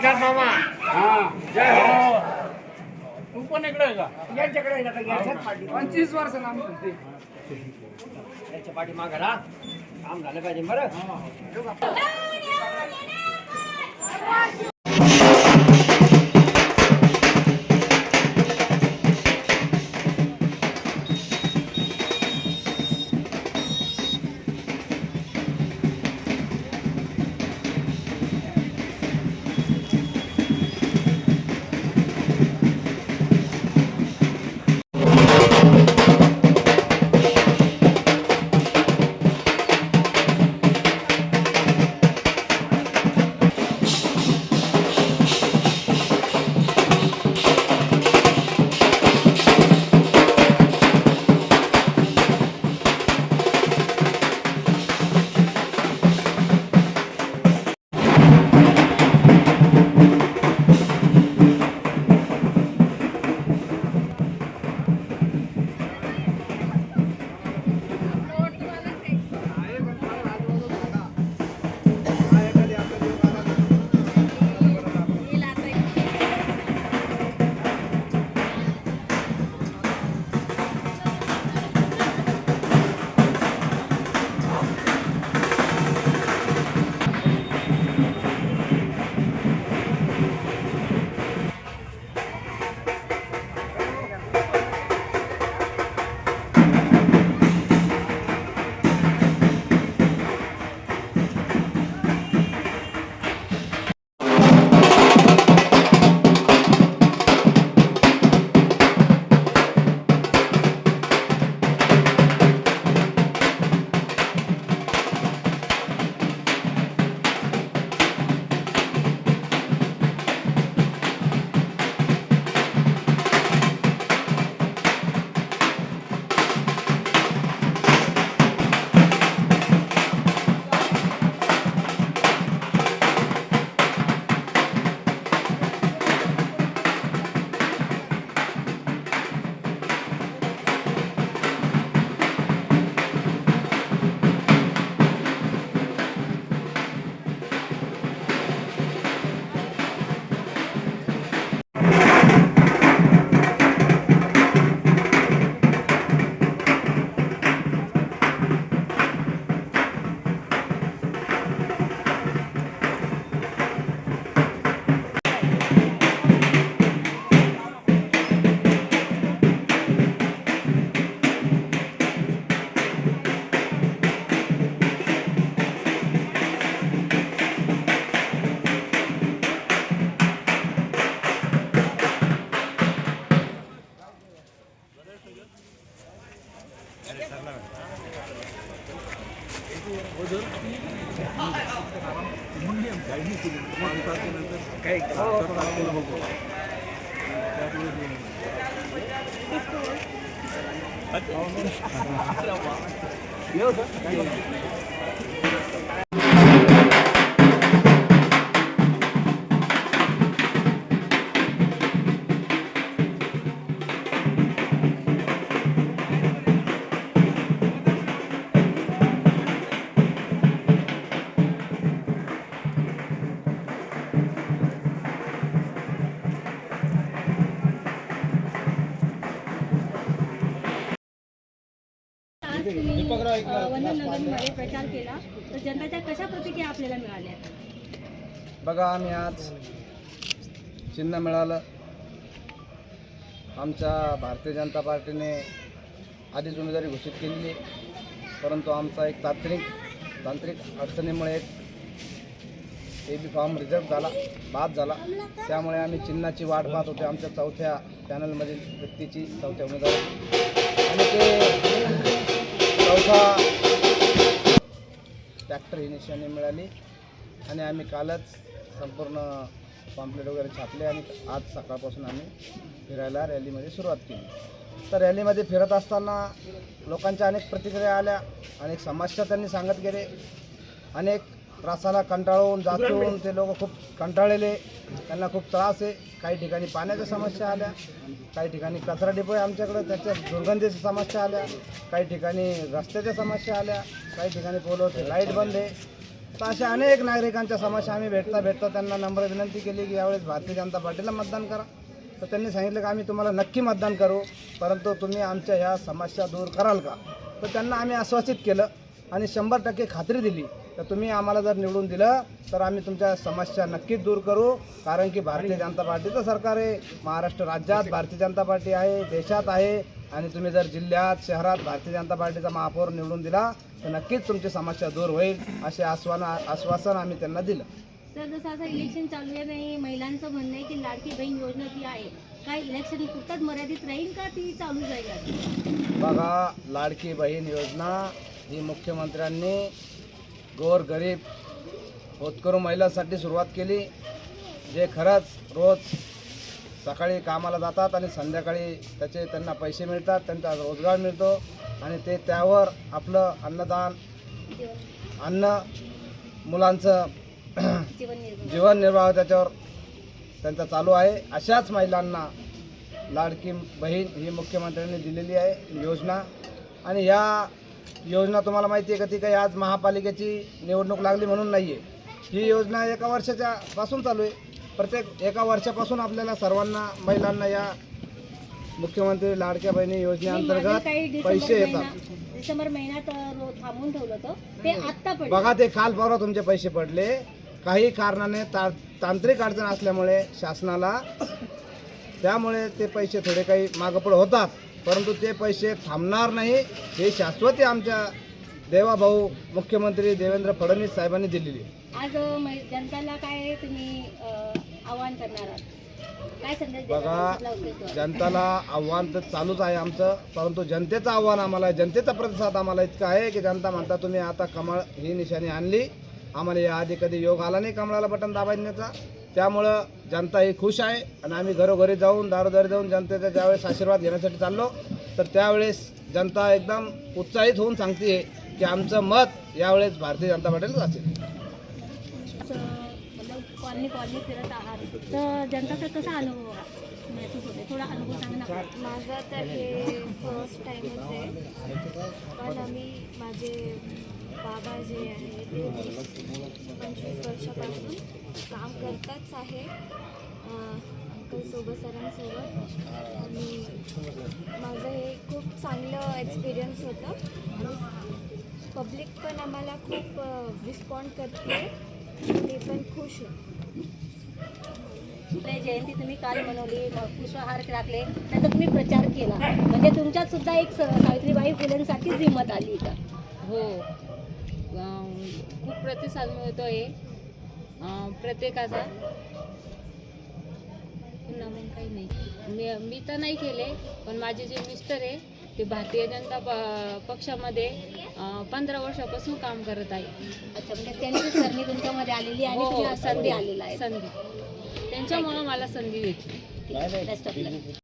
एकनाथ मामा जय हो. तू पण इकडे आहे का? यांच्याकडे आहे ना, यांच्याच पाठी 25 वर्ष नाम होते. यांच्या पाठी मागं राहा. काम झालं पाहिजे बरं. वननगरमध्ये प्रचार केला तर जनताच्या कशा प्रतिक्रिया आपल्याला मिळाल्या? बघा, आम्ही आज चिन्ह मिळालं. आमच्या भारतीय जनता पार्टीने आधीच उमेदवारी घोषित केलेली, परंतु आमचा एक तांत्रिक अडचणीमुळे एक बी फॉर्म रिझर्व झाला, बाद झाला. त्यामुळे आम्ही चिन्हाची वाट पाहत होते आमच्या चौथ्या पॅनलमधील व्यक्तीची, चौथ्या उमेदवारी, आणि ते चौथा ट्रॅक्टर ही निशाणी मिळाली. आणि आम्ही कालच संपूर्ण पॉम्पलेट वगैरे छापले आणि आज सकाळपासून आम्ही फिरायला रॅलीमध्ये सुरुवात केली. तर रॅलीमध्ये फिरत असताना लोकांच्या अनेक प्रतिक्रिया आल्या, अनेक समस्या त्यांनी सांगत गेले. अनेक त्रासाला कंटाळून जाचून ते लोक खूप कंटाळलेले, त्यांना खूप त्रास आहे. काही ठिकाणी पाण्याच्या समस्या आल्या, काही ठिकाणी कचरा डिपो आहे आमच्याकडं, त्याच्या दुर्गंधीच्या समस्या आल्या, काही ठिकाणी रस्त्याच्या समस्या आल्या, काही ठिकाणी पोलवरती लाईट बंद आहे. तर अशा अनेक नागरिकांच्या समस्या आम्ही भेटता त्यांना नम्र विनंती केली की यावेळेस भारतीय जनता पार्टीला मतदान करा. तर त्यांनी सांगितलं की आम्ही तुम्हाला नक्की मतदान करू, परंतु तुम्ही आमच्या ह्या समस्या दूर कराल का. तर त्यांना आम्ही आश्वासित केलं आणि 100% खात्री दिली तर तुम्ही आम्हाला जर निवडून दिलं तर आम्ही तुमच्या समस्या नक्कीच दूर करू. कारण की भारतीय जनता पार्टीचं सरकार आहे, महाराष्ट्र राज्यात भारतीय जनता पार्टी आहे, देशात आहे. आणि तुम्ही जर जिल्ह्यात शहरात भारतीय जनता पार्टीचा महापौर निवडून दिला तर नक्कीच तुमची समस्या दूर होईल असे आश्वासन आम्ही त्यांना दिलं. सर, जसं आता इलेक्शन चालू आहे नाही, महिलांचं म्हणणं आहे की लाडकी बहीण योजना जी आहे काय इलेक्शन पुरताच मर्यादित राहील का ती चालू जाईल? बघा, लाडकी बहीण योजना ही मुख्यमंत्र्यांनी गोरगरीब होतकरू महिलांसाठी सुरुवात केली, जे खरंच रोज सकाळी कामाला जातात आणि संध्याकाळी त्यांना पैसे मिळतात, त्यांचा रोजगार मिळतो आणि ते त्यावर आपलं अन्नदान, अन्न, मुलांचं जीवननिर्वाह त्याच्यावर त्यांचा चालू आहे. अशाच महिलांना लाडकी बहीण ही मुख्यमंत्र्यांनी दिलेली आहे योजना. आणि या योजना तुम्हाला माहिती आहे का, ती काही आज महापालिकेची निवडणूक लागली म्हणून नाही आहे. ही योजना एका वर्षाच्या पासून चालू आहे. प्रत्येक एका वर्षापासून आपल्याला सर्वांना महिलांना या मुख्यमंत्री लाडक्या बहिणी योजनेअंतर्गत पैसे येतात. डिसेंबर महिन्यात थांबून ठेवलं होतं ते आत्ता पडलं. बघा, ते काल परवा तुमचे पैसे पडले. काही कारणाने तांत्रिक अडचण असल्यामुळे शासनाला त्यामुळे ते पैसे थोडे काही मागपुढे होतात, परंतु ते पैसे थांबणार नाही. हे शाश्वती आमच्या देवाभाऊ मुख्यमंत्री देवेंद्र फडणवीस साहेबांनी दिलेली. आज जनताला काय तुम्ही आवाहन करणार आहात, काय संदेश देणार बघा, आपला उद्देश? जनताला आव्हान तर चालूच आहे आमचं, परंतु जनतेचं आव्हान आम्हाला, जनतेचा प्रतिसाद आम्हाला इतका आहे की जनता म्हणता तुम्ही आता कमळ ही निशाणी आणली, आम्हाला याआधी कधी योग आला नाही कमळाला बटन दाबायचा. त्यामुळं जनता ही खुश आहे आणि आम्ही घरोघरी जाऊन दारोदारी जाऊन जनतेचा ज्यावेळेस आशीर्वाद घेण्यासाठी चाललो तर त्यावेळेस जनता एकदम उत्साहित होऊन सांगते की आमचं मत यावेळेस भारतीय जनता पार्टीलाच असेल. कॉलनी फिरत आहात तर जनताचा कसा अनुभव महसूस होते, थोडा अनुभव सांगा ना. माझा तर हे फर्स्ट टाईमच आहे, पण आम्ही माझे बाबा जे आहे ते 20-25 वर्षापासून काम करताच आहे अंकलसोबत, सरांसोबत. आणि माझं हे खूप चांगलं एक्सपिरियन्स होतं आणि पब्लिक पण आम्हाला खूप रिस्पॉन्ड करते, ते पण खुश आहे. जयंती तुम्ही काल मनवली, पुष्पहार टाकले, नंतर तुम्ही प्रचार केला, म्हणजे तुमच्यात सुद्धा एक सावित्रीबाई फुलेंसाठी हिंमत आली का? हो, खूप प्रतिसाद मिळतो आहे प्रत्येकाचा. पुन्हा मग काही नाही, मी तर नाही केले, पण माझे जे मिस्टर आहे ते भारतीय जनता पक्षामध्ये 15 वर्षापासून काम करत आहे. अच्छा, म्हणजे त्यांची संधी तुमच्यामध्ये आलेली आणि तुम्ही संधी आलेला आहे. संधी त्यांच्यामुळं मला संधी भेटली. Best of luck.